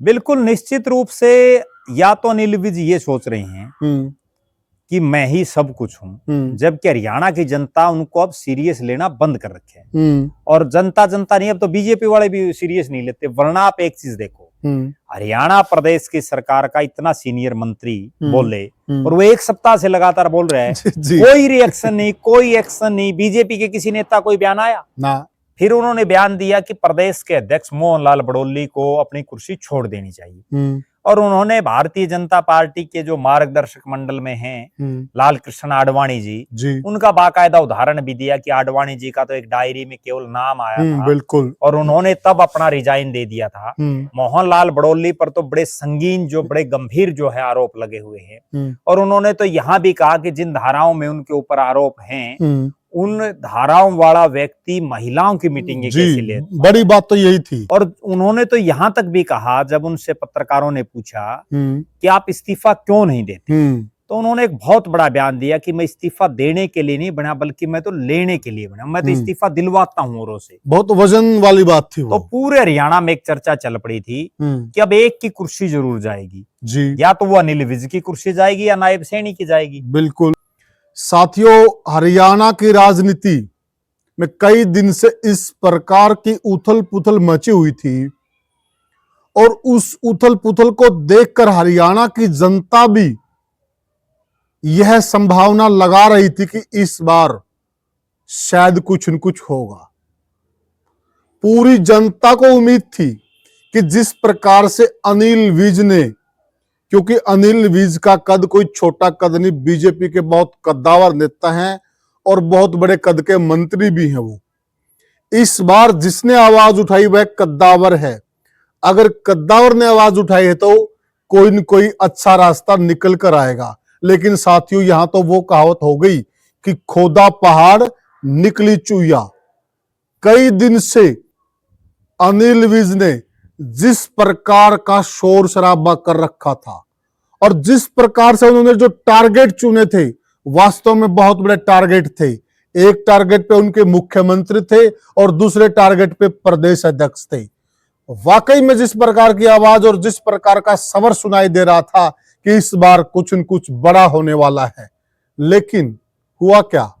बिल्कुल निश्चित रूप से। या तो अनिल विज ये सोच रहे हैं कि मैं ही सब कुछ हूं, जबकि हरियाणा की जनता उनको अब सीरियस लेना बंद कर रखे है। और जनता नहीं, अब तो बीजेपी वाले भी सीरियस नहीं लेते। वरना आप एक चीज देखो, हरियाणा प्रदेश की सरकार का इतना सीनियर मंत्री बोले और वो एक सप्ताह से लगातार बोल रहा है, कोई रिएक्शन नहीं, कोई एक्शन नहीं। बीजेपी के किसी नेता कोई बयान आया ना। फिर उन्होंने बयान दिया कि प्रदेश के अध्यक्ष मोहन लाल बड़ौली को अपनी कुर्सी छोड़ देनी चाहिए। और उन्होंने भारतीय जनता पार्टी के जो मार्गदर्शक मंडल में हैं लाल कृष्ण आडवाणी जी, उनका बाकायदा उदाहरण भी दिया कि आडवाणी जी का तो एक डायरी में केवल नाम आया था, बिल्कुल, और उन्होंने तब अपना रिजाइन दे दिया था। मोहन लाल बड़ौली पर तो बड़े संगीन, जो बड़े गंभीर जो है आरोप लगे हुए हैं। और उन्होंने तो यहाँ भी कहा कि जिन धाराओं में उनके ऊपर आरोप हैं, उन धाराओं वाला व्यक्ति महिलाओं की मीटिंग कैसे ले। बड़ी बात तो यही थी। और उन्होंने तो यहां तक भी कहा, जब उनसे पत्रकारों ने पूछा कि आप इस्तीफा क्यों नहीं देते, तो उन्होंने एक बहुत बड़ा बयान दिया कि मैं इस्तीफा देने के लिए नहीं बना, बल्कि मैं तो लेने के लिए बना। मैं तो इस्तीफा दिलवाता हूं औरों से। बहुत वजन वाली बात थी वो। तो पूरे हरियाणा में एक चर्चा चल पड़ी थी कि अब एक की कुर्सी जरूर जाएगी जी, या तो वो अनिल विज की कुर्सी जाएगी या नायब सैनी की जाएगी। बिल्कुल साथियों, हरियाणा की राजनीति में कई दिन से इस प्रकार की उथल पुथल मची हुई थी और उस उथल पुथल को देखकर हरियाणा की जनता भी यह संभावना लगा रही थी कि इस बार शायद कुछ न कुछ होगा। पूरी जनता को उम्मीद थी कि जिस प्रकार से अनिल विज ने, क्योंकि अनिल विज का कद कोई छोटा कद नहीं, बीजेपी के बहुत कद्दावर नेता हैं और बहुत बड़े कद के मंत्री भी हैं वो। इस बार जिसने आवाज उठाई वह कद्दावर है। अगर कद्दावर ने आवाज उठाई है तो कोई न कोई अच्छा रास्ता निकल कर आएगा। लेकिन साथियों, यहां तो वो कहावत हो गई कि खोदा पहाड़ निकली चूया। कई दिन से अनिल विज ने जिस प्रकार का शोर शराबा कर रखा था और जिस प्रकार से उन्होंने जो टारगेट चुने थे, वास्तव में बहुत बड़े टारगेट थे। एक टारगेट पे उनके मुख्यमंत्री थे और दूसरे टारगेट पे प्रदेश अध्यक्ष थे। वाकई में जिस प्रकार की आवाज और जिस प्रकार का स्वर सुनाई दे रहा था कि इस बार कुछ न कुछ बड़ा होने वाला है, लेकिन हुआ क्या,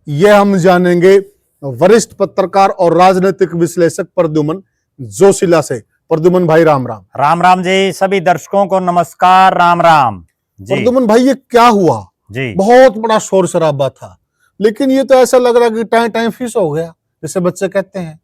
यह हम जानेंगे वरिष्ठ पत्रकार और राजनीतिक विश्लेषक प्रद्युमन जोशीला से। प्रद्युमन भाई राम राम। राम राम जी, सभी दर्शकों को नमस्कार। राम राम जी। प्रद्युमन भाई, ये क्या हुआ जी? बहुत बड़ा शोर शराबा था, लेकिन ये तो ऐसा लग रहा कि टाइम टाइम फिश हो गया, जैसे बच्चे कहते हैं।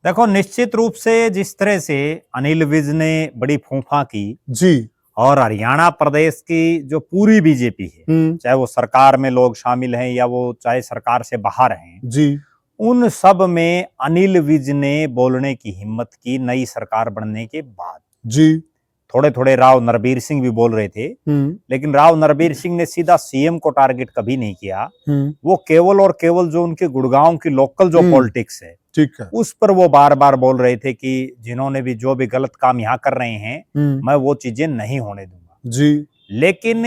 देखो, निश्चित रूप से जिस तरह से अनिल विज ने बड़ी फूफा की जी, और हरियाणा प्रदेश की जो पूरी बीजेपी है, चाहे वो सरकार में लोग शामिल हैं या वो चाहे सरकार से बाहर हैं जी, उन सब में अनिल विज ने बोलने की हिम्मत की नई सरकार बनने के बाद जी। थोड़े थोड़े राव नरबीर सिंह भी बोल रहे थे, लेकिन राव नरबीर सिंह ने सीधा सीएम को टारगेट कभी नहीं किया। वो केवल और केवल जो उनके गुड़गांव की लोकल जो पॉलिटिक्स है, ठीक है, उस पर वो बार बार बोल रहे थे कि जिन्होंने भी जो भी गलत काम यहाँ कर रहे हैं, मैं वो चीजें नहीं होने दूंगा जी। लेकिन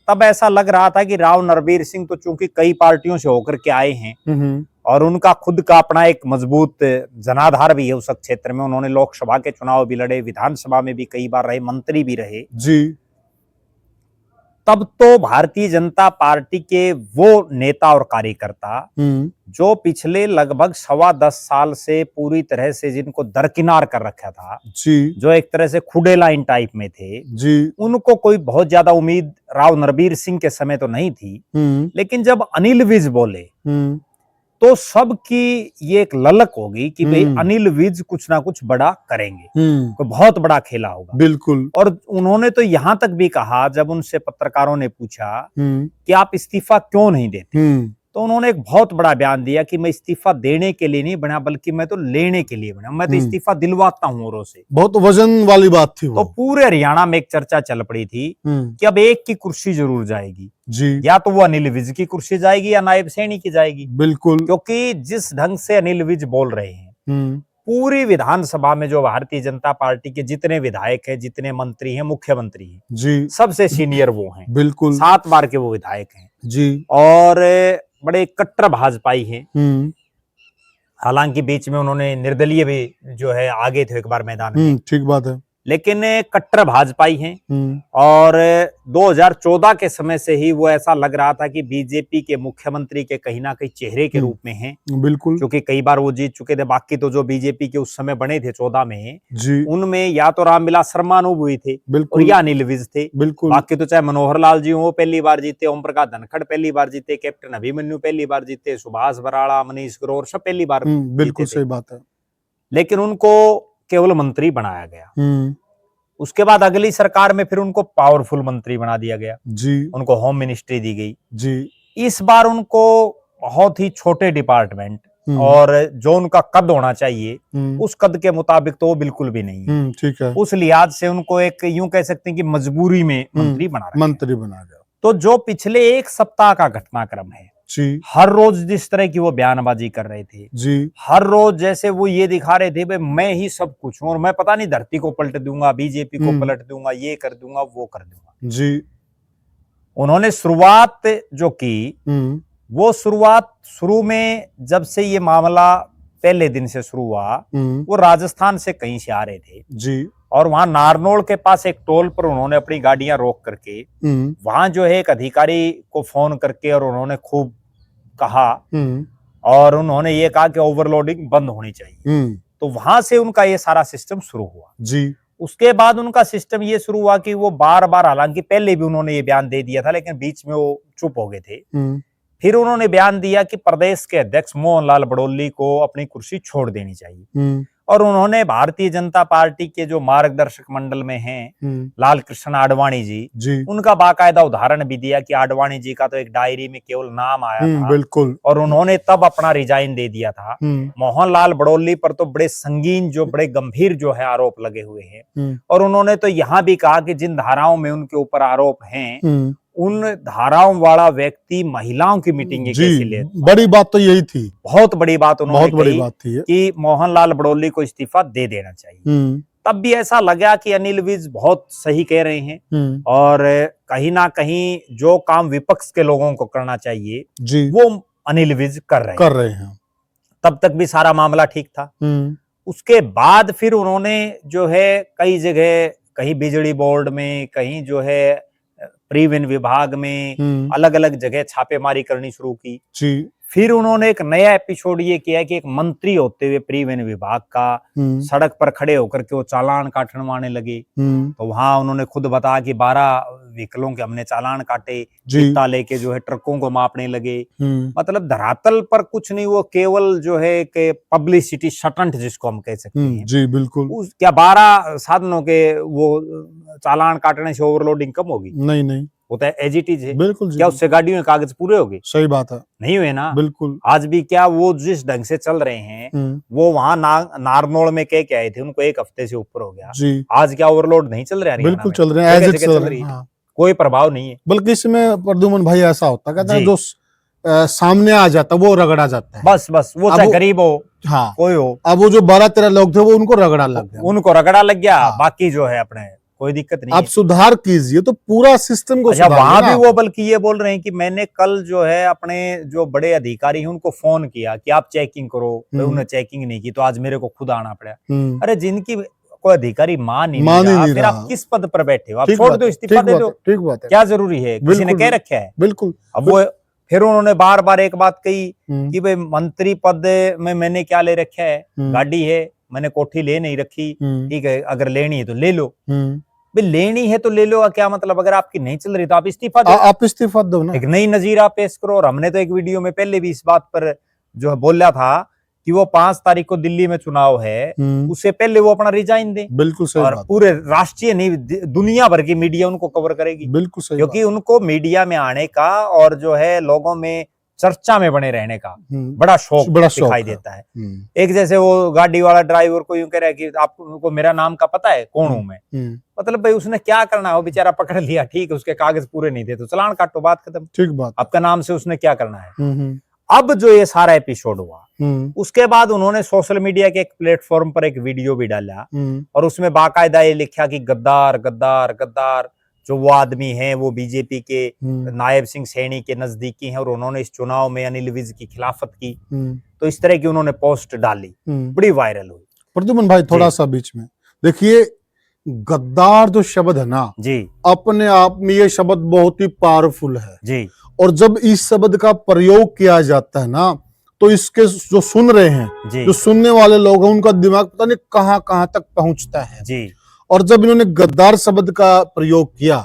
तब ऐसा लग रहा था कि राव नरबीर सिंह तो चूंकि कई पार्टियों से होकर के आए हैं और उनका खुद का अपना एक मजबूत जनाधार भी है उस क्षेत्र में। उन्होंने लोकसभा के चुनाव भी लड़े, विधानसभा में भी कई बार रहे, मंत्री भी रहे जी। तब तो भारतीय जनता पार्टी के वो नेता और कार्यकर्ता जो पिछले लगभग 10.25 साल से पूरी तरह से जिनको दरकिनार कर रखा था जी, जो एक तरह से खुडे लाइन टाइप में थे जी, उनको कोई बहुत ज्यादा उम्मीद राव नरबीर सिंह के समय तो नहीं थी। लेकिन जब अनिल विज बोले तो सबकी ये एक ललक होगी कि भाई अनिल विज कुछ ना कुछ बड़ा करेंगे, कोई बहुत बड़ा खेला होगा। बिल्कुल। और उन्होंने तो यहां तक भी कहा, जब उनसे पत्रकारों ने पूछा कि आप इस्तीफा क्यों नहीं देते, तो उन्होंने एक बहुत बड़ा बयान दिया कि मैं इस्तीफा देने के लिए नहीं बना, बल्कि मैं तो लेने के लिए बना। मैं तो इस्तीफा दिलवाता हूं औरों से। बहुत वजन वाली बात थी वो। तो पूरे हरियाणा में एक चर्चा चल पड़ी थी कि अब एक की कुर्सी जरूर जाएगी जी, या तो वो अनिल विज की कुर्सी जाएगी या नायब सैनी की जाएगी। बिल्कुल। क्योंकि जिस ढंग से अनिल विज बोल रहे हैं, पूरी विधानसभा में जो भारतीय जनता पार्टी के जितने विधायक हैं, जितने मंत्री हैं, मुख्यमंत्री हैं जी, सबसे सीनियर वो हैं। बिल्कुल। 7 बार के वो विधायक हैं जी, और बड़े कट्टर भाजपाई हैं। हालांकि बीच में उन्होंने निर्दलीय भी जो है आगे थे एक बार मैदान में। ठीक बात है। लेकिन कट्टर भाजपाई हैं और 2014 के समय से ही वो ऐसा लग रहा था कि बीजेपी के मुख्यमंत्री के कहीं ना कहीं चेहरे के रूप में हैं। बिल्कुल, क्योंकि कई बार वो जीत चुके थे। बाकी तो जो बीजेपी के उस समय बने थे 14 में जी, उनमें या तो रामविलास शर्मा हुई थे और या अनिल विज थे। बिल्कुल, बाकी तो चाहे मनोहर लाल जी वो पहली बार जीते, ओम प्रकाश धनखड़ पहली बार जीते, कैप्टन अभिमन्यु पहली बार जीते, सुभाष बराड़ा, मनीष ग्रोवर सब पहली बार बिल्कुल जीते सही थे। बात है। लेकिन उनको केवल मंत्री बनाया गया। उसके बाद अगली सरकार में फिर उनको पावरफुल मंत्री बना दिया गया जी, उनको होम मिनिस्ट्री दी गई जी, इस बार उनको बहुत ही छोटे डिपार्टमेंट और जो उनका कद होना चाहिए उस कद के मुताबिक तो वो बिल्कुल भी नहीं है। ठीक है। उस लिहाज से उनको एक यूं कह सकते हैं कि मजबूरी में मंत्री बना गया। तो जो पिछले एक सप्ताह का घटनाक्रम है जी, हर रोज जिस तरह की वो बयानबाजी कर रहे थे जी, हर रोज जैसे वो ये दिखा रहे थे भाई मैं ही सब कुछ हूं और मैं पता नहीं धरती को पलट दूंगा, बीजेपी को पलट दूंगा, ये कर दूंगा, वो कर दूंगा जी, उन्होंने शुरुआत जो की वो शुरू में जब से ये मामला पहले दिन से शुरू हुआ वो राजस्थान से कहीं से आ रहे थे जी, और वहां नारनौल के पास एक टोल पर उन्होंने अपनी गाड़ियां रोक करके वहां जो है एक अधिकारी को फोन करके और उन्होंने खूब कहा और उन्होंने ये कहा कि ओवरलोडिंग बंद होनी चाहिए। तो वहां से उनका ये सारा सिस्टम शुरू हुआ जी। उसके बाद उनका सिस्टम ये शुरू हुआ कि वो बार बार, हालांकि पहले भी उन्होंने ये बयान दे दिया था लेकिन बीच में वो चुप हो गए थे। फिर उन्होंने बयान दिया कि प्रदेश के अध्यक्ष मोहन लाल बड़ौली को अपनी कुर्सी छोड़ देनी चाहिए और उन्होंने भारतीय जनता पार्टी के जो मार्गदर्शक मंडल में हैं लाल कृष्ण आडवाणी जी उनका बाकायदा उदाहरण भी दिया कि आडवाणी जी का तो एक डायरी में केवल नाम आया था बिल्कुल और उन्होंने तब अपना रिजाइन दे दिया था। मोहनलाल बड़ौली पर तो बड़े संगीन जो बड़े गंभीर जो है आरोप लगे हुए हैं और उन्होंने तो यहाँ भी कहा कि जिन धाराओं में उनके ऊपर आरोप हैं उन धाराओं वाला व्यक्ति महिलाओं की मीटिंग कैसे ले। बड़ी बात तो यही थी, बहुत बड़ी बात उन्होंने बहुत बड़ी बात थी कि मोहनलाल बड़ौली को इस्तीफा दे देना चाहिए। तब भी ऐसा लगा कि अनिल विज बहुत सही कह रहे हैं और कहीं ना कहीं जो काम विपक्ष के लोगों को करना चाहिए जी वो अनिल विज कर रहे हैं। तब तक भी सारा मामला ठीक था। उसके बाद फिर उन्होंने जो है कई जगह, कहीं बिजली बोर्ड में, कहीं जो है परिवहन विभाग में, अलग अलग जगह छापेमारी करनी शुरू की जी। फिर उन्होंने एक नया एपिसोड ये किया कि एक मंत्री होते हुए परिवहन विभाग का सड़क पर खड़े होकर के वो चालान काटवाने लगे। तो वहां उन्होंने खुद बताया कि 12 व्हीकलों के हमने चालान काटे, चिट्टा लेके जो है ट्रकों को मापने लगे। मतलब धरातल पर कुछ नहीं, वो केवल जो है कि पब्लिसिटी स्टंट जिसको हम कह सकते हैं जी बिल्कुल। क्या 12 साधनों के वो चालान काटने से ओवरलोडिंग कम होगी? नहीं होता है एज इट इज है। बिल्कुल क्या उससे गाड़ियों में कागज पूरे हो गए? सही बात है, नहीं हुए ना। बिल्कुल। आज भी क्या वो जिस ढंग से चल रहे हैं वो वहां नारनौल में कह के आए थे, उनको 1 हफ्ते से ऊपर हो गया जी। आज क्या ओवरलोड नहीं चल रहा है? बिल्कुल चल रहे हैं, एज इट चल रही है, कोई प्रभाव नहीं है। बल्कि इसमें प्रद्युमन भाई ऐसा होता कहता है जो सामने आ जाता वो रगड़ा जाता है। बस वो चाहे गरीब हो, हाँ कोई हो। अब वो जो 12-13 लोग थे वो उनको रगड़ा लग गया, हाँ। बाकी जो है अपने कोई दिक्कत नहीं। आप सुधार कीजिए तो पूरा सिस्टम को। अच्छा, वहां भी वो बल्कि ये बोल रहे हैं कि मैंने कल जो है अपने जो बड़े अधिकारी हैं उनको फोन किया कि आप चेकिंग करो, उन्होंने चेकिंग नहीं की तो आज मेरे को खुद आना पड़ा। अरे जिनकी कोई अधिकारी मान ही नहीं रहा, फिर आप किस पद पर बैठे हो? आप छोड़ दो, इस्तीफा दे दो। ठीक बात है, क्या जरूरी है? किसी ने कह रखा है? बिल्कुल। अब वो फिर उन्होंने बार बार एक बात कही कि भाई मंत्री पद में मैंने क्या ले रखा है? गाड़ी है, मैंने कोठी ले नहीं रखी। ठीक है, अगर लेनी है तो ले लो। भाई लेनी है तो ले लो, क्या मतलब? अगर आपकी नहीं चल रही तो आप इस्तीफा दो। आप इस्तीफा दो ना, एक नई नजीरा पेश करो। और हमने तो एक वीडियो में पहले भी इस बात पर जो है बोला था कि वो 5 तारीख को दिल्ली में चुनाव है, उससे पहले वो अपना रिजाइन दे। बिल्कुल सही और बात। पूरे राष्ट्रीय नहीं, दुनिया भर की मीडिया उनको कवर करेगी। बिल्कुल सही, क्योंकि उनको मीडिया में आने का और जो है लोगों में चर्चा में बने रहने का बड़ा शौक दिखाई देता है। एक जैसे वो गाड़ी वाला ड्राइवर को यूं कह रहा है कि आपको मेरा नाम का पता है, कौन हूं मैं? मतलब भाई उसने क्या करना है? वो बेचारा पकड़ लिया, ठीक है, उसके कागज पूरे नहीं थे तो चालान काटो, बात खत्म। ठीक बात। आपका नाम से उसने क्या करना है? अब जो ये सारा एपिसोड हुआ उसके बाद उन्होंने सोशल मीडिया के एक प्लेटफॉर्म पर एक वीडियो भी डाला और उसमें बाकायदा ये लिखा कि गद्दार गद्दार गद्दार। जो वो आदमी है वो बीजेपी के नायब सिंह सैनी के नजदीकी हैं और उन्होंने इस चुनाव में अनिल विज की खिलाफत की। तो इस तरह की उन्होंने पोस्ट डाली, बड़ी वायरल हुई। प्रद्युमन भाई थोड़ा सा बीच में देखिए, गद्दार जो शब्द है ना, जी अपने आप में ये शब्द बहुत ही पावरफुल है। जी और जब इस शब्द का प्रयोग किया जाता है ना, तो इसके जो सुन रहे हैं, जी जो सुनने वाले लोग हैं, उनका दिमाग पता नहीं कहां कहां तक पहुंचता है। जी और जब इन्होंने गद्दार शब्द का प्रयोग किया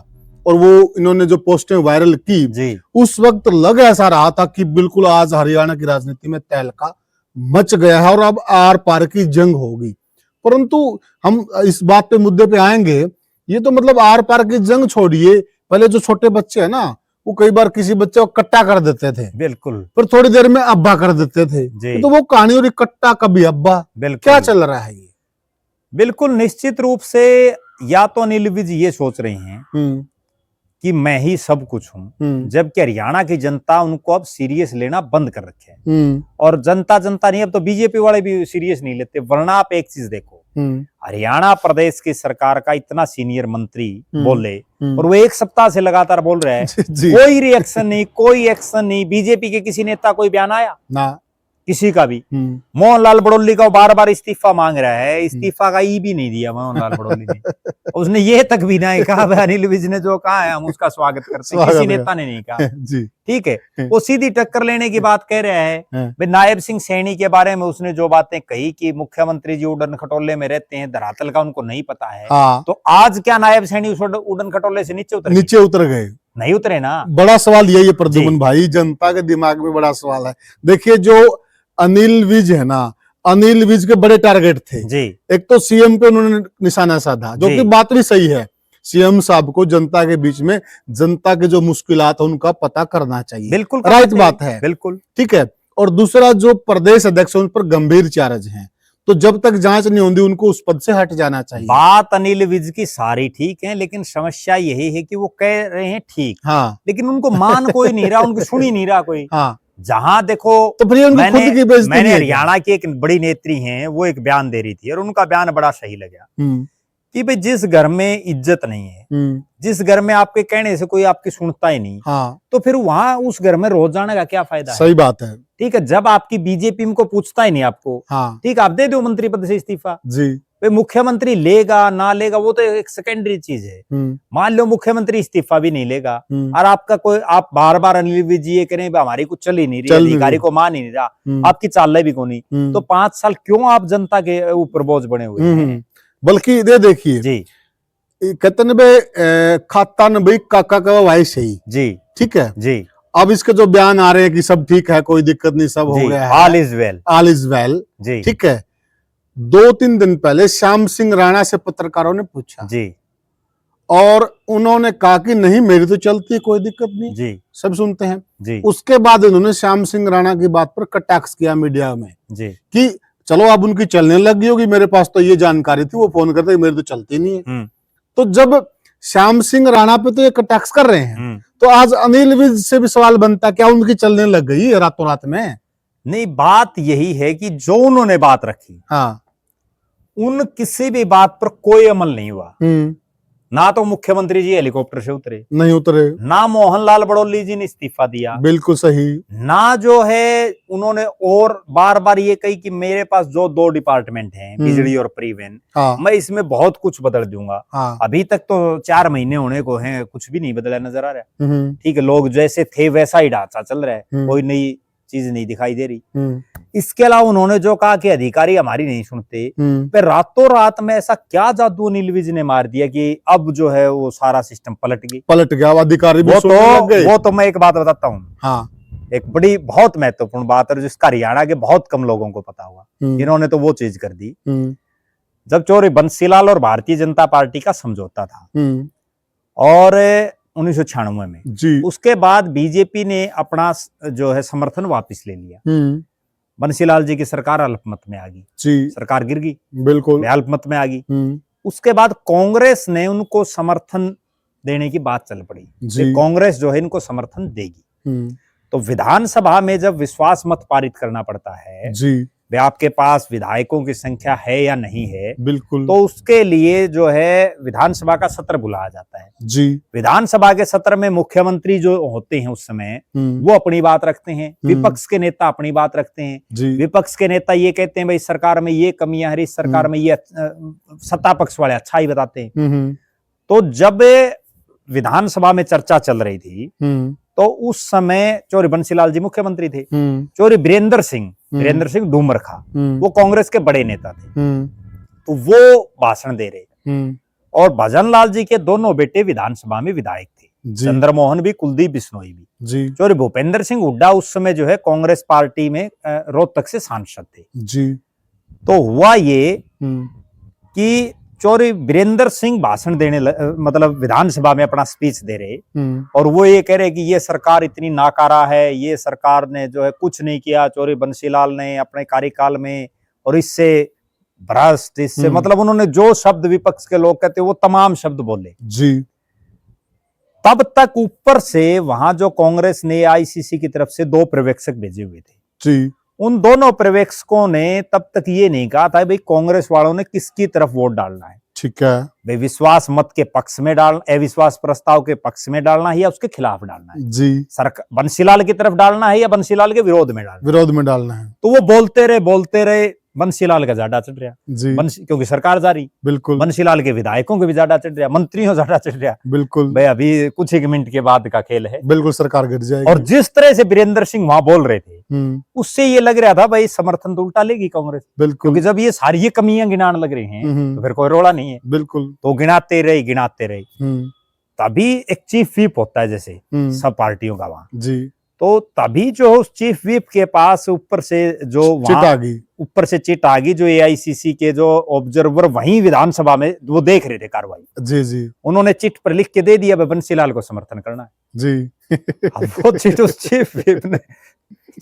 और वो इन्होंने जो पोस्टें वायरल की, जी उस वक्त लग ऐसा रहा था कि बिल्कुल आज हरियाणा की राजनीति में तहलका मच गया है और अब आर पार की जंग होगी। परंतु हम इस बात पे मुद्दे पे आएंगे, ये तो मतलब आर पार की जंग छोड़िए, पहले जो छोटे बच्चे है ना, वो कई बार किसी बच्चे को कट्टा कर देते थे, बिल्कुल, फिर थोड़ी देर में अब्बा कर देते थे। जी तो वो कहानी और कट्टा कभी अब्बा, बिल्कुल, क्या चल रहा है ये? बिल्कुल निश्चित रूप से या तो अनिल विज ये सोच रहे हैं कि मैं ही सब कुछ हूं, जबकि हरियाणा की जनता उनको अब सीरियस लेना बंद कर रखे है। और जनता नहीं, अब तो बीजेपी वाले भी सीरियस नहीं लेते। वरना आप एक चीज देखो, हरियाणा प्रदेश की सरकार का इतना सीनियर मंत्री बोले और वो एक सप्ताह से लगातार बोल रहे हैं, कोई रिएक्शन नहीं, कोई एक्शन नहीं। बीजेपी के किसी नेता कोई बयान आया ना, किसी का भी। मोहनलाल बड़ौली का बार बार इस्तीफा मांग रहा है, इस्तीफा का ई भी नहीं दिया मोहनलाल बड़ौली ने। उसने ये तक भी नहीं कहा अनिल विज ने जो कहा है हम उसका स्वागत करते हैं, किसी नेता ने नहीं कहा। ठीक है, वो सीधी टक्कर लेने की बात कह रहे हैं। भाई नायब सिंह सैनी के बारे में उसने जो बातें कही कि मुख्यमंत्री जी उड़न खटोले में रहते हैं, धरातल का उनको नहीं पता है। तो आज क्या नायब सैनी उस उड़न खटोले से नीचे उतर गए? नहीं उतरे ना। बड़ा सवाल ये प्रद्युमन भाई, जनता के दिमाग में बड़ा सवाल है। देखिए, जो अनिल विज है ना, अनिल विज के बड़े टारगेट थे जी। एक तो सीएम पे उन्होंने निशाना साधा, जो कि बात भी सही है। सीएम साहब को जनता के बीच में जनता के जो मुश्किलात है उनका पता करना चाहिए, बिल्कुल राइट बात है, बिल्कुल ठीक है। और दूसरा, जो प्रदेश अध्यक्ष उन पर गंभीर चार्ज हैं, तो जब तक जांच नहीं होती उनको उस पद से हट जाना चाहिए। बात अनिल विज की सारी ठीक है, लेकिन समस्या यही है कि वो कह रहे हैं ठीक, हाँ, लेकिन उनको मान कोई नहीं रहा, उनको सुन ही नहीं रहा कोई। हाँ, जहां देखो, तो फिर मैंने हरियाणा की एक बड़ी नेत्री हैं, वो एक बयान दे रही थी और उनका बयान बड़ा सही लगा कि भाई जिस घर में इज्जत नहीं है, जिस घर में आपके कहने से कोई आपकी सुनता ही नहीं, हाँ, तो फिर वहां उस घर में रोज जाने का क्या फायदा है? सही बात है। ठीक है, जब आपकी बीजेपी को पूछता ही नहीं आपको, हाँ, ठीक, आप दे दो मंत्री पद से इस्तीफा जी। भाई मुख्यमंत्री लेगा ना लेगा वो तो एक सेकेंडरी चीज है। मान लो मुख्यमंत्री इस्तीफा भी नहीं लेगा और आपका कोई, आप बार बार अनिल विज जी ये करें हमारी कुछ चल ही नहीं रही, अधिकारी को मान ही नहीं रहा, आपकी चाल भी को नहीं, तो 5 साल क्यों आप जनता के ऊपर बोझ बने हुए हैं? बल्कि ये देखिए जी, कहते न भाई खाता न भाई काका का भाई सही जी, ठीक है जी। अब इसके जो बयान आ रहे हैं कि सब ठीक है, कोई दिक्कत नहीं, सब हो गया है, all is well, all is well जी, ठीक है। 2-3 दिन पहले श्याम सिंह राणा से पत्रकारों ने पूछा जी, और उन्होंने कहा कि नहीं मेरी तो चलती है, कोई दिक्कत नहीं जी, सब सुनते हैं जी। उसके बाद उन्होंने श्याम सिंह राणा की बात पर कटाक्ष किया मीडिया में जी, कि चलो अब उनकी चलने लगी होगी, मेरे पास तो ये जानकारी थी, वो फोन करते मेरी तो चलती नहीं है। तो जब श्याम सिंह राणा पे तो ये कटाक्ष कर रहे हैं, तो आज अनिल विज से भी सवाल बनता, क्या उनकी चलने लग गई रातों रात में? नहीं, बात यही है कि जो उन्होंने बात रखी, हाँ, उन किसी भी बात पर कोई अमल नहीं हुआ। ना तो मुख्यमंत्री जी हेलीकॉप्टर से नहीं उतरे, ना मोहनलाल बड़ौली जी ने इस्तीफा दिया, बिल्कुल सही, ना जो है उन्होंने, और बार बार ये कही कि मेरे पास जो 2 डिपार्टमेंट हैं, बिजली और परिवहन, हाँ, मैं इसमें बहुत कुछ बदल दूंगा। हाँ, अभी तक तो 4 महीने होने को हैं, कुछ भी नहीं बदला नजर आ रहा है। ठीक है, लोग जैसे थे वैसा ही ढांचा चल रहा है, कोई नई चीज नहीं दिखाई दे रही। इसके अलावा उन्होंने जो कहा कि अधिकारी हमारी नहीं सुनते, फिर रातों रात में ऐसा क्या जादू अनिल विज ने मार दिया कि अब जो है वो सारा सिस्टम पलट गया, अधिकारी भी वो तो मैं एक बात बताता हूँ, हाँ, एक बड़ी बहुत महत्वपूर्ण बात है जिसका हरियाणा के बहुत कम लोगों को पता होगा, इन्होंने तो वो चीज कर दी। जब चौधरी बंसीलाल और भारतीय जनता पार्टी का समझौता था और 1996 में जी, उसके बाद बीजेपी ने अपना जो है समर्थन वापस ले लिया, बंसीलाल जी की सरकार अल्पमत में आ गई जी, सरकार गिर गई, बिल्कुल अल्पमत में आ गई। उसके बाद कांग्रेस ने उनको समर्थन देने की बात चल पड़ी कि कांग्रेस जो है इनको समर्थन देगी। तो विधानसभा में जब विश्वास मत पारित करना पड़ता है जी, वे आपके पास विधायकों की संख्या है या नहीं है, बिल्कुल, तो उसके लिए जो है विधानसभा का सत्र बुलाया जाता है जी, विधानसभा के सत्र में मुख्यमंत्री जो होते हैं उस समय वो अपनी बात रखते हैं, विपक्ष के नेता अपनी बात रखते हैं। विपक्ष के नेता ये कहते हैं भाई सरकार में ये कमियां है, इस सरकार में ये, सत्ता पक्ष वाले अच्छा ही बताते हैं। तो जब विधानसभा में चर्चा चल रही थी तो उस समय चौधरी बंसीलाल जी मुख्यमंत्री थे, चौधरी वीरेंद्र सिंह डूमरखा वो कांग्रेस के बड़े नेता थे, तो वो भाषण दे रहे और भजन लाल जी के दोनों बेटे विधानसभा में विधायक थे, चंद्रमोहन भी, कुलदीप बिश्नोई भी। चौधरी भूपेंद्र सिंह हुड्डा उस समय जो है कांग्रेस पार्टी में रोहतक से सांसद थे जी। तो हुआ ये कि चौधरी वीरेंद्र सिंह भाषण देने मतलब विधानसभा में अपना स्पीच दे रहे और वो ये कह रहे कि ये सरकार इतनी नाकारा है, ये सरकार ने जो है कुछ नहीं किया चौधरी बंसीलाल ने अपने कार्यकाल में, और इससे भ्रष्ट, इससे मतलब उन्होंने जो शब्द विपक्ष के लोग कहते वो तमाम शब्द बोले जी। तब तक ऊपर से वहां जो कांग्रेस ने आईसीसी की तरफ से 2 पर्यवेक्षक भेजे हुए थे जी। उन दोनों पर्यवेक्षकों ने तब तक ये नहीं कहा था भाई कांग्रेस वालों ने किसकी तरफ वोट डालना है, ठीक है, भाई विश्वास मत के पक्ष में डालना, अविश्वास प्रस्ताव के पक्ष में डालना है या उसके खिलाफ डालना है जी, सरकार बंसीलाल की तरफ डालना है या बंसीलाल के विरोध में डालना है। तो वो बोलते रहे बंसीलाल का ज्यादा चढ़ रहा जी, क्योंकि सरकार जारी, बिल्कुल, बंसीलाल के विधायकों के भी ज्यादा चढ़ रहा, मंत्रियों ज्यादा चढ़ रहा, बिल्कुल, भाई अभी कुछ ही मिनट के बाद का खेल है, बिल्कुल सरकार गिर जाएगी। और जिस तरह से वीरेंद्र सिंह वहां बोल रहे थे उससे ये लग रहा था भाई समर्थन तो उल्टा लेगी कांग्रेस, बिल्कुल, क्योंकि जब ये सारी ये कमियां गिनाने लग रही हैं तो फिर कोई रोड़ा नहीं है, बिल्कुल, तो गिनाते रहे। तभी एक चीफ व्हिप होता है जैसे सब पार्टियों का वहां जी, तो तभी जो उस चीफ व्हिप के पास ऊपर से जो चिट आ गई जो एआईसीसी के जो ऑब्जर्वर वहीं विधानसभा में वो देख रहे थे कार्रवाई जी जी, उन्होंने चिट पर लिख के दे दिया बंसीलाल को समर्थन करना है जी। अब वो चिट उस चीफ व्हिप ने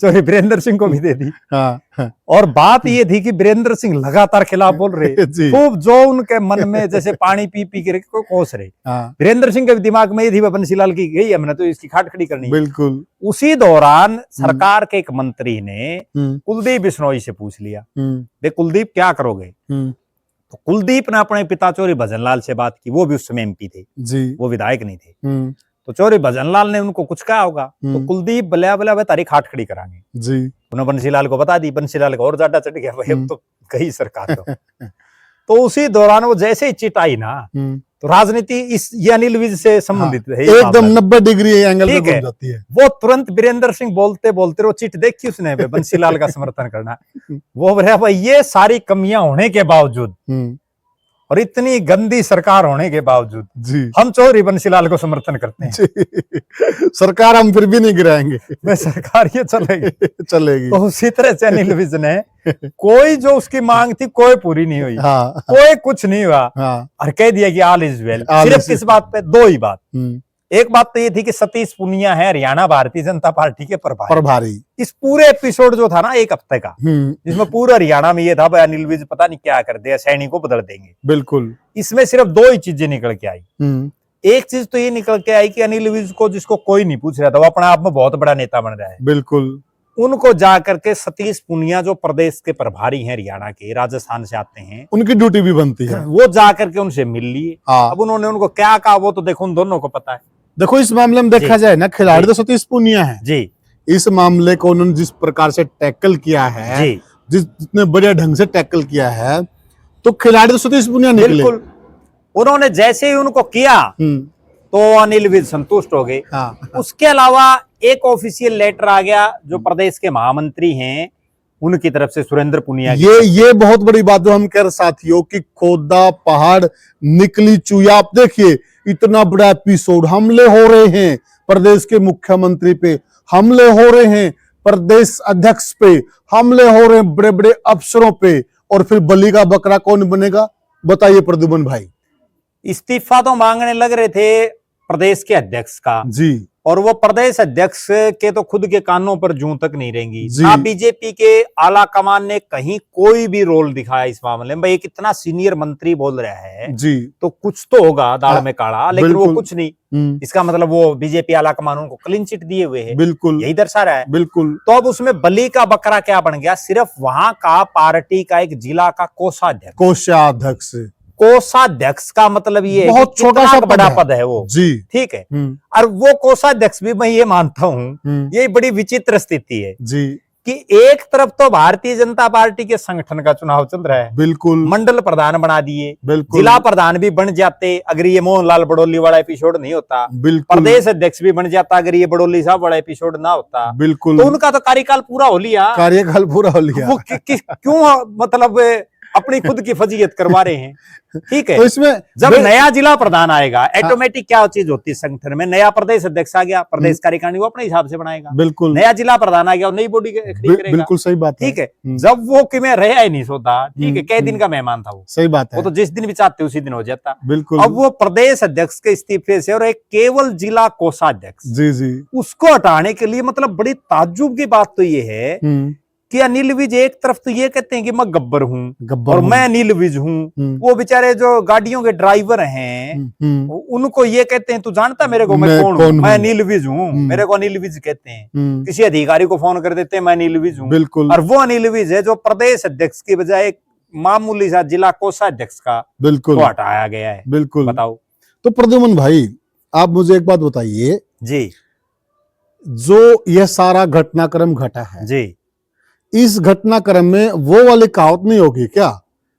चौधरी वीरेंद्र सिंह को भी दे दी। हाँ। और बात ये थी कि वीरेंद्र सिंह लगातार खिलाफ बोल रहे खूब, जो उनके मन में जैसे पानी पी के कोस रहे। वीरेंद्र सिंह के दिमाग में ये थी बंसीलाल की गई हमने तो इसकी खाट खड़ी करनी, बिल्कुल। उसी दौरान सरकार के एक मंत्री ने कुलदीप बिश्नोई से पूछ लिया, बे कुलदीप क्या करोगे? तो कुलदीप ने अपने पिता चौधरी भजनलाल से बात की, वो भी उस समय एमपी थे जी, वो विधायक नहीं थे। तो चौधरी भजनलाल ने उनको कुछ कहा होगा, तो कुलदीप बल्ला तारी खाट खड़ी करांगे जी, उन्होंने बंसीलाल को बता दी, बंसीलाल को और ज्यादा चढ़ गया भाई अब तो गई सरकार तो उसी दौरान वो जैसे ही चिट आई ना तो राजनीति ये अनिल विज से संबंधित है, एकदम 90 डिग्री एंगल में घूम जाती है। वो तुरंत वीरेंद्र सिंह बोलते वो चिट देखी उसने बंसीलाल का समर्थन करना, वो भाई ये सारी कमियां होने के बावजूद और इतनी गंदी सरकार होने के बावजूद जी हम चौधरी बंसीलाल को समर्थन करते हैं सरकार हम फिर भी नहीं गिराएंगे, सरकार ये चलेगी। तो उसी तरह से अनिल विज ने कोई जो उसकी मांग थी कोई पूरी नहीं हुई, कोई कुछ नहीं हुआ और कह दिया कि ऑल इज वेल। सिर्फ किस बात पे? 2 ही बात। एक बात तो ये थी कि सतीश पूनिया है हरियाणा भारतीय जनता पार्टी के प्रभारी। इस पूरे एपिसोड जो था ना 1 हफ्ते का, जिसमें पूरा हरियाणा में ये था भाई अनिल विज पता नहीं क्या कर दिया, सैनिक को बदल देंगे, बिल्कुल। इसमें सिर्फ 2 ही चीजें निकल के आई। एक चीज तो ये निकल के आई कि अनिल विज को, जिसको कोई नहीं पूछ रहा था, वो अपने आप में बहुत बड़ा नेता बन रहा है, बिल्कुल, उनको जाकर के सतीश पूनिया जो प्रदेश के प्रभारी हैं हरियाणा के, राजस्थान से आते हैं, उनकी ड्यूटी भी बनती है, वो जाकर के उनसे मिल लिए। अब उन्होंने उनको क्या कहा वो तो देखो उन दोनों को पता है। देखो इस मामले में देखा जाए ना, खिलाड़ी तो सतीश पूनिया है जी, इस मामले को उन्होंने जिस प्रकार से टैकल किया है, जितने बढ़िया ढंग से टैकल किया है, तो खिलाड़ी तो सतीश पूनिया निकले। बिल्कुल, उन्होंने जैसे ही उनको किया तो अनिल विज संतुष्ट हो गए। उसके अलावा एक ऑफिशियल लेटर आ गया जो प्रदेश के महामंत्री हैं उनकी तरफ से, सुरेंद्र पुनिया। ये बहुत बड़ी बात जो हम कह रहे साथियों कि खोदा पहाड़ निकली चुया। आप देखिए इतना बड़ा एपिसोड, हमले हो रहे हैं प्रदेश के मुख्यमंत्री पे, हमले हो रहे हैं प्रदेश अध्यक्ष पे, हमले हो रहे हैं बड़े बड़े अफसरों पे, और फिर बलि का बकरा कौन बनेगा बताइए प्रद्युमन भाई? इस्तीफा तो मांगने लग रहे थे प्रदेश के अध्यक्ष का जी, और वो प्रदेश अध्यक्ष के तो खुद के कानों पर जूं तक नहीं रहेंगी। जी। ना बीजेपी के आला कमान ने कहीं कोई भी रोल दिखाया इस मामले में। भाई एक इतना सीनियर मंत्री बोल रहा है जी, तो कुछ तो होगा दाल में काढ़ा, लेकिन वो बिल्कुल। कुछ नहीं। इसका मतलब वो बीजेपी आला कमान उनको क्लीन चिट दिए हुए है, बिल्कुल, यही दर्शा रहा है। बिल्कुल। तो अब उसमें बलि का बकरा क्या बन गया? सिर्फ वहां का पार्टी का एक जिला का कोषाध्यक्ष। कोषाध्यक्ष, कोषाध्यक्ष का मतलब ये बहुत कि छोटा कितना सा बड़ा पद पद है वो, जी। ठीक है। और वो कोषाध्यक्ष भी मैं ये मानता हूं, ये बड़ी विचित्र स्थिति है जी, कि एक तरफ तो भारतीय जनता पार्टी के संगठन का चुनाव चल रहा है, बिल्कुल, मंडल प्रधान बना दिए, बिल्कुल, जिला प्रधान भी बन जाते अगर ये मोहनलाल बड़ोली वाला एपिसोड नहीं होता, बिल्कुल, प्रदेश अध्यक्ष भी बन जाता अगर ये बड़ोली साहब वाला एपिसोड ना होता, बिल्कुल। तो उनका तो कार्यकाल पूरा हो लिया। कार्यकाल पूरा हो लिया। वो क्यों मतलब अपनी खुद की फजीयत करवा रहे हैं, ठीक है। तो इसमें जब नया जिला प्रधान आएगा, ऑटोमेटिक क्या चीज होती है संगठन में, नया प्रदेश अध्यक्ष आ गया, प्रदेश कार्यकारिणी वो अपने हिसाब से बनाएगा। बिल्कुल, नया जिला प्रधान आ गया और नई बॉडी खड़ी करेगा। बिल्कुल सही बात है, ठीक है। जब वो कि मैं रहा ही नहीं सोता, ठीक है, कई दिन का मेहमान था वो, सही बात है, वो तो जिस दिन भी चाहते उसी दिन हो जाता। बिल्कुल। अब वो प्रदेश अध्यक्ष के इस्तीफे से और एक केवल जिला कोषाध्यक्ष, जी, जी, उसको हटाने के लिए मतलब बड़ी ताज्जुब की बात तो ये है कि अनिल विज एक तरफ तो ये कहते हैं कि मैं गब्बर हूँ और मैं अनिल विज हूँ, वो बेचारे जो गाड़ियों के ड्राइवर हैं उनको ये कहते हैं तू जानता मेरे को मैं कौन हूँ, मैं अनिल विज हूँ, मेरे को अनिल विज कहते हैं। किसी अधिकारी को फोन कर देते हैं मैं अनिल विज हूँ, बिल्कुल। और वो अनिल विज है जो प्रदेश अध्यक्ष की बजाय एक मामूली सा जिला कोषाध्यक्ष का बिल्कुल तो हटाया गया है। बिल्कुल। बताओ। तो प्रद्युमन भाई आप मुझे एक बात बताइए जी, जो यह सारा घटनाक्रम घटा है जी, इस घटनाक्रम में वो वाली कहावत नहीं होगी क्या,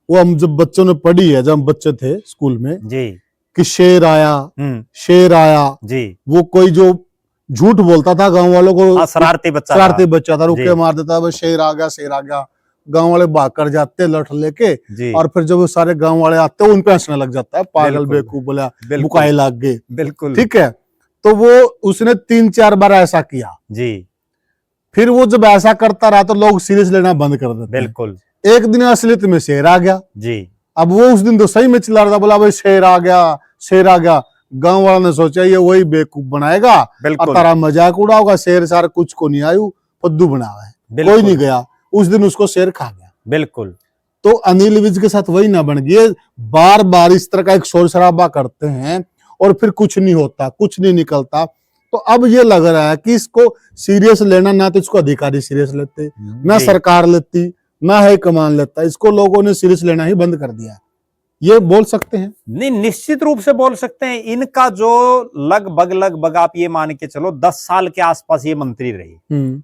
वो हम जब बच्चों ने पढ़ी है, जब हम बच्चे थे स्कूल में, जी, कि शेर आया, शेर आया, जी, वो कोई जो झूठ बोलता था गांव वालों को, शरारती बच्चा था, रुके मार देता, वो शेर आ गया, शेर आ गया, गांव वाले भाग कर जाते लठ लेके, और फिर जब वो सारे गांव वाले आते उन पे हंसने लग जाता है, पागल बेवकूफ बोला, बुकाए लग गए, बिल्कुल, ठीक है। तो वो उसने 3-4 बार ऐसा किया जी, फिर वो जब ऐसा करता रहा तो लोग सीरियस लेना बंद कर देते। बिल्कुल। एक दिन असलियत में शेर आ गया जी। अब वो उस दिन तो सही में चिल्ला रहा था, बोला भाई शेर आ गया, शेर आ गया। गांव वालों ने सोचा ये वही बेवकूफ बनाएगा और तारा मजाक उड़ाओगा, शेर सार कुछ को नहीं आयु, फद्दू बनावा है, कोई नहीं गया। उस दिन उसको शेर खा गया। बिल्कुल। तो अनिल विज के साथ वही ना बन गई, बार बार इस तरह का एक शोर शराबा करते हैं और फिर कुछ नहीं होता, कुछ नहीं निकलता। तो अब ये लग रहा है कि इसको सीरियस लेना, ना तो इसको अधिकारी सीरियस लेते, ना सरकार लेती, ना हाई कमान लेता, इसको लोगों ने सीरियस लेना ही बंद कर दिया। ये बोल सकते हैं? नहीं, निश्चित रूप से बोल सकते हैं। इनका जो लगभग आप ये मान के चलो 10 साल के आसपास ये मंत्री रहे,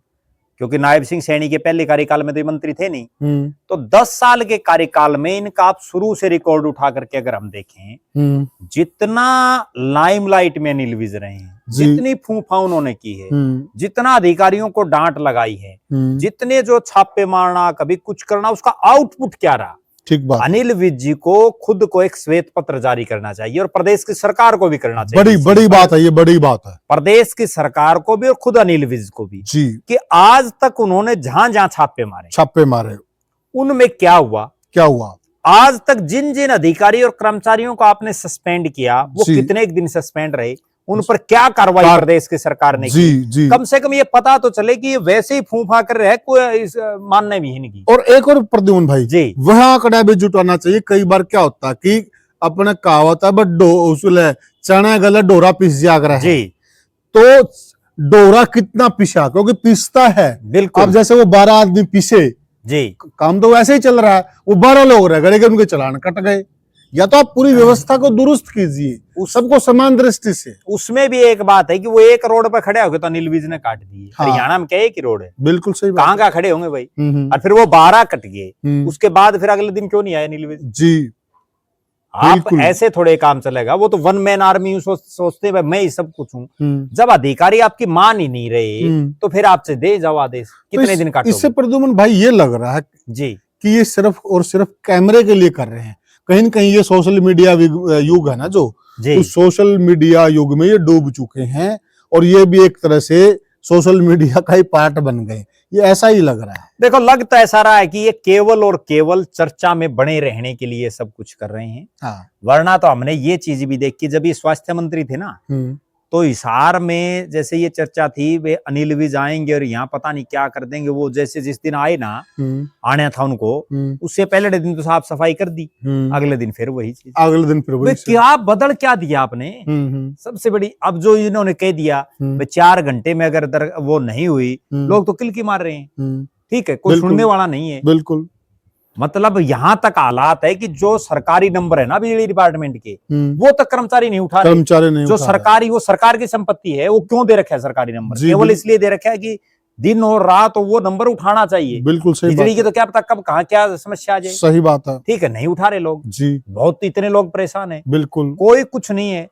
क्योंकि नायब सिंह सैनी के पहले कार्यकाल में तो ये मंत्री थे नहीं। तो 10 साल के कार्यकाल में इनका आप शुरू से रिकॉर्ड उठा करके अगर हम देखें, जितना लाइमलाइट में अनिल विज रहे हैं, जितनी फूफा उन्होंने की है, जितना अधिकारियों को डांट लगाई है, जितने जो छापे मारना, कभी कुछ करना, उसका आउटपुट क्या रहा? ठीक बात। अनिल विज जी को खुद को एक श्वेत पत्र जारी करना चाहिए और प्रदेश की सरकार को भी करना चाहिए। बड़ी बात है, ये बड़ी बात है। प्रदेश की सरकार को भी और खुद अनिल विज को भी जी, कि आज तक उन्होंने जहां छापे मारे उनमें क्या हुआ? आज तक जिन जिन अधिकारी और कर्मचारियों को आपने सस्पेंड किया, वो कितने दिन सस्पेंड रहे, उन पर क्या कार्रवाई प्रदेश की सरकार ने की? कम से कम ये पता तो चले कि ये वैसे ही फूफा कर रहे, कोई मानने भी नहीं की। और एक और प्रद्युमन भाई जी, वह आंकड़ा भी जुटाना चाहिए। कई बार क्या होता है कि अपने कहावत है बट चना गला डोरा पिस जाकर है, तो डोरा कितना पिसा, क्योंकि पिसता है। बिल्कुल। अब जैसे वो 12 आदमी पिसे जी, काम तो वैसे ही चल रहा है, वो 12 लोग रह गए, उनके चालान कट गए। या तो आप पूरी व्यवस्था को दुरुस्त कीजिए, सबको समान दृष्टि से। उसमें भी एक बात है कि वो एक रोड पर खड़े होंगे तो अनिल विज ने काट दी। हरियाणा में क्या एक ही रोड है? बिल्कुल सही। कहाँ खड़े होंगे भाई? और फिर वो 12 कट गए, उसके बाद फिर अगले दिन क्यों नहीं आए अनिल विज जी? आप ऐसे थोड़े काम चलेगा? वो तो वन मैन आर्मी सोचते भाई मैं ही सब कुछ हूँ। जब अधिकारी आपकी मान ही नहीं रहे तो फिर आपसे दे जाओ आदेश, कितने दिन काटोगे? इससे प्रद्युमन भाई ये लग रहा है जी कि ये सिर्फ और सिर्फ कैमरे के लिए कर रहे हैं। कहीं न कहीं ये सोशल मीडिया युग है ना, जो तो सोशल मीडिया युग में ये डूब चुके हैं और ये भी एक तरह से सोशल मीडिया का ही पार्ट बन गए। ये ऐसा ही लग रहा है। देखो, लग तो ऐसा रहा है कि ये केवल और केवल चर्चा में बने रहने के लिए सब कुछ कर रहे हैं। हाँ। वरना तो हमने ये चीज भी देखी, जब ये स्वास्थ्य मंत्री थे ना, तो हिसार में जैसे ये चर्चा थी वे अनिल विज आएंगे और यहाँ पता नहीं क्या कर देंगे, वो जैसे जिस दिन आए ना, आना था उनको, उससे पहले दिन तो साफ सफाई कर दी, अगले दिन फिर वही चीज, अगले दिन फिर वही। क्या बदल क्या दिया आपने। सबसे बड़ी अब जो इन्होंने कह दिया 4 घंटे में अगर वो नहीं हुई, लोग तो किलकी मार रहे हैं। ठीक है, कोई सुनने वाला नहीं है। बिल्कुल। मतलब यहां तक हालात है कि जो सरकारी नंबर है ना बिजली डिपार्टमेंट के, वो तक कर्मचारी नहीं उठा रहे। कर्मचारी नहीं जो सरकारी, वो सरकार की संपत्ति है, वो क्यों दे रखा है सरकारी नंबर? केवल इसलिए दे रखा है कि दिन और रात वो नंबर उठाना चाहिए। बिल्कुल सही। बिजली की तो क्या पता कब कहाँ क्या समस्या आ जाए। सही बात है। ठीक है, नहीं उठा रहे लोग जी, बहुत इतने लोग परेशान है। बिल्कुल, कोई कुछ नहीं है।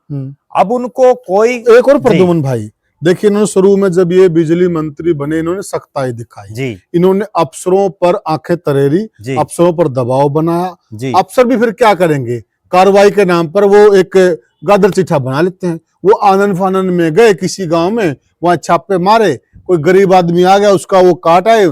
अब उनको कोई एक और प्रद्युमन भाई, देखिए इन्होंने शुरू में जब ये बिजली मंत्री बने, इन्होंने सख्ताई दिखाई जी, इन्होंने अफसरों पर आंखें तरेरी, अफसरों पर दबाव बनाया जी। अफसर भी फिर क्या करेंगे, कार्रवाई के नाम पर वो एक गादर चिट्ठा बना लेते हैं। वो आनंद फानंद में गए किसी गांव में, वहां छापे मारे, कोई गरीब आदमी आ गया, उसका वो काट आए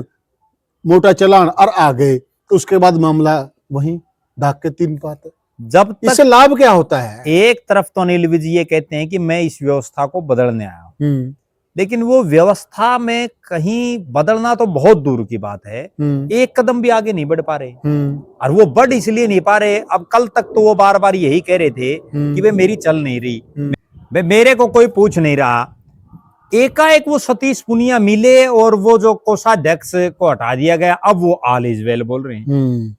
मोटा चालान और आ गए, तो उसके बाद मामला वहीं ढाक के 3 पाते। जब तक इससे लाभ क्या होता है? एक तरफ तो अनिल विज ये कहते हैं कि मैं इस व्यवस्था को बदलने आया हूं, लेकिन वो व्यवस्था में कहीं बदलना तो बहुत दूर की बात है, एक कदम भी आगे नहीं बढ़ पा रहे। और वो बढ़ इसलिए नहीं पा रहे, अब कल तक तो वो बार बार यही कह रहे थे कि वे मेरी चल नहीं रही, वे मेरे को कोई पूछ नहीं रहा। एकाएक वो सतीश पुनिया मिले और वो जो कोषाध्यक्ष को हटा दिया गया, अब वो ऑल इज वेल बोल रहे हैं।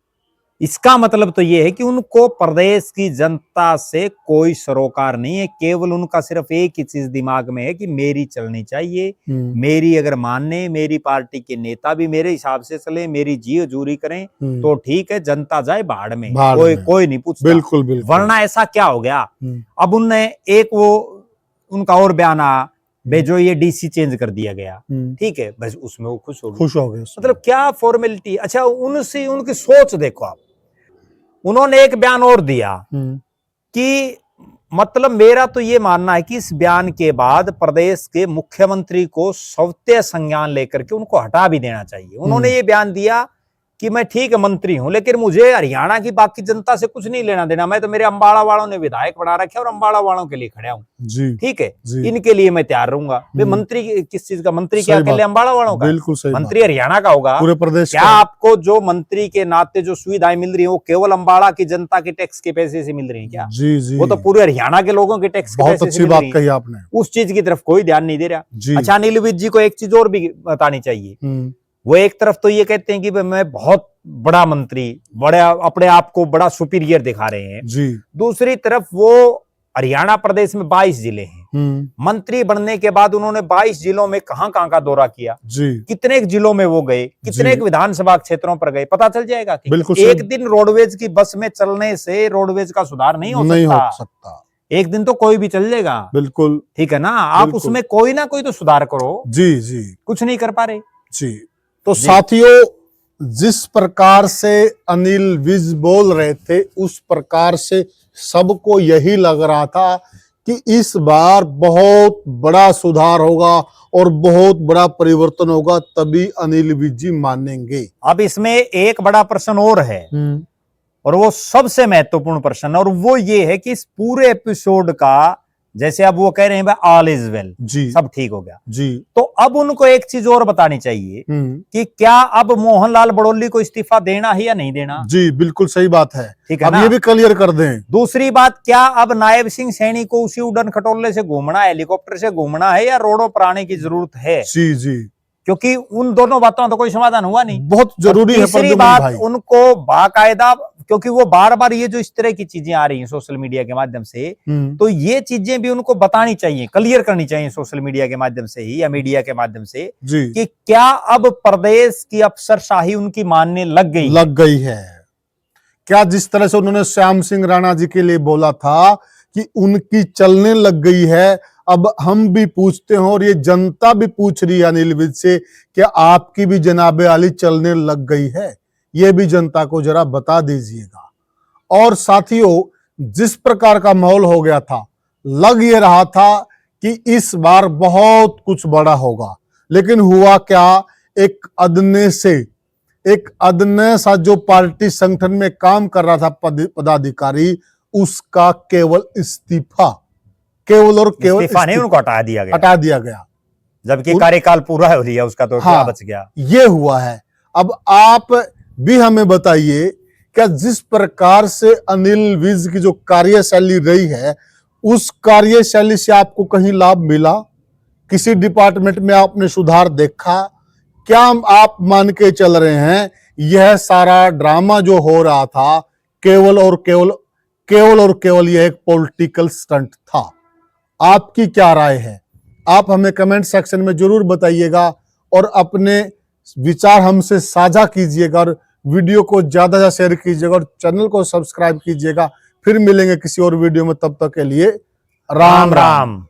इसका मतलब तो ये है कि उनको प्रदेश की जनता से कोई सरोकार नहीं है, केवल उनका सिर्फ एक ही चीज दिमाग में है कि मेरी चलनी चाहिए, मेरी अगर मानने, मेरी पार्टी के नेता भी मेरे हिसाब से चले, मेरी जी हजूरी करें तो ठीक है, जनता जाए भाड़ में, कोई नहीं पूछता। बिल्कुल बिल्कुल। वरना ऐसा क्या हो गया, अब उनने एक वो उनका और बयान आया, जो ये डीसी चेंज कर दिया गया, ठीक है, बस उसमें वो खुश हो गए। मतलब क्या फॉर्मेलिटी। अच्छा, उनसे उनकी सोच देखो आप, उन्होंने एक बयान और दिया कि मतलब मेरा तो ये मानना है कि इस बयान के बाद प्रदेश के मुख्यमंत्री को स्वतः संज्ञान लेकर के उनको हटा भी देना चाहिए। उन्होंने ये बयान दिया कि मैं ठीक है मंत्री हूं, लेकिन मुझे हरियाणा की बाकी जनता से कुछ नहीं लेना देना, मैं तो मेरे अम्बाड़ा वालों ने विधायक बना रखे और अम्बाड़ा वालों के लिए खड़ा हूं जी, ठीक है जी। इनके लिए मैं तैयार रहूंगा। वे मंत्री किस चीज का मंत्री, क्या अकेले अम्बाड़ा वालों का? बिल्कुल सही, मंत्री हरियाणा का होगा, पूरे प्रदेश। क्या आपको जो मंत्री के नाते जो सुविधाएं मिल रही है वो केवल अम्बाड़ा की जनता के टैक्स के पैसे से मिल रही है क्या? जी जी, वो तो पूरे हरियाणा के लोगों के टैक्स के पैसे से मिल रही है। कही आपने, उस चीज की तरफ कोई ध्यान नहीं दे रहा। अच्छा, अनिल विज जी को एक चीज और भी बतानी चाहिए। वो एक तरफ तो ये कहते हैं कि मैं बहुत बड़ा मंत्री, बड़ा अपने आप को बड़ा सुपीरियर दिखा रहे हैं जी। दूसरी तरफ वो हरियाणा प्रदेश में 22 जिले हैं, मंत्री बनने के बाद उन्होंने 22 जिलों में कहां का दौरा किया जी, कितने जिलों में वो गए, कितने विधानसभा क्षेत्रों पर गए, पता चल जाएगा कि एक दिन रोडवेज की बस में चलने से रोडवेज का सुधार नहीं हो सकता। एक दिन तो कोई भी चल जाएगा, बिल्कुल ठीक है ना। आप उसमें कोई ना कोई तो सुधार करो जी जी, कुछ नहीं कर पा रहे जी। तो साथियों, जिस प्रकार से अनिल विज बोल रहे थे उस प्रकार से सबको यही लग रहा था कि इस बार बहुत बड़ा सुधार होगा और बहुत बड़ा परिवर्तन होगा, तभी अनिल विज जी मानेंगे। अब इसमें एक बड़ा प्रश्न और है, और वो सबसे महत्वपूर्ण प्रश्न, और वो ये है कि इस पूरे एपिसोड का, जैसे अब वो कह रहे हैं ऑल इज वेल जी, सब ठीक हो गया जी, तो अब उनको एक चीज और बतानी चाहिए कि क्या अब मोहनलाल बड़ौली को इस्तीफा देना है या नहीं देना जी। बिल्कुल सही बात है, ठीक है अब ना, ये भी क्लियर कर दें। दूसरी बात, क्या अब नायब सिंह सैनी को उसी उड़न खटोले से घूमना है, हेलीकॉप्टर से घूमना है, या रोडों पर आने की जरूरत है जी जी, क्योंकि उन दोनों बातों का तो कोई समाधान हुआ नहीं। बहुत जरूरी है। तीसरी बात, उनको बाकायदा, क्योंकि वो बार बार ये जो इस तरह की चीजें आ रही हैं सोशल मीडिया के माध्यम से, तो ये चीजें भी उनको बतानी चाहिए, क्लियर करनी चाहिए सोशल मीडिया के माध्यम से ही या मीडिया के माध्यम से कि क्या अब प्रदेश की अफसरशाही उनकी मानने लग गई है। क्या जिस तरह से उन्होंने श्याम सिंह राणा जी के लिए बोला था कि उनकी चलने लग गई है, अब हम भी पूछते हैं और ये जनता भी पूछ रही है अनिल विज से, क्या आपकी भी जनाबे आली चलने लग गई है? ये भी जनता को जरा बता दीजिएगा। और साथियों, जिस प्रकार का माहौल हो गया था, लग ये रहा था कि इस बार बहुत कुछ बड़ा होगा, लेकिन हुआ क्या, एक अदन्य सा जो पार्टी संगठन में काम कर रहा था पदाधिकारी, उसका केवल इस्तीफा, केवल और केवल इस्तीफा नहीं, उनको हटा दिया गया, जबकि कार्यकाल पूरा हो लिया उसका, तो क्या बच गया? ये हुआ है। अब आप भी हमें बताइए, क्या जिस प्रकार से अनिल विज की जो कार्यशैली रही है, उस कार्यशैली से आपको कहीं लाभ मिला? किसी डिपार्टमेंट में आपने सुधार देखा? क्या आप मान के चल रहे हैं यह सारा ड्रामा जो हो रहा था केवल और केवल यह एक पॉलिटिकल स्टंट था? आपकी क्या राय है? आप हमें कमेंट सेक्शन में जरूर बताइएगा और अपने विचार हमसे साझा कीजिएगा, और वीडियो को ज्यादा से शेयर कीजिएगा और चैनल को सब्सक्राइब कीजिएगा। फिर मिलेंगे किसी और वीडियो में, तब तक के लिए राम राम।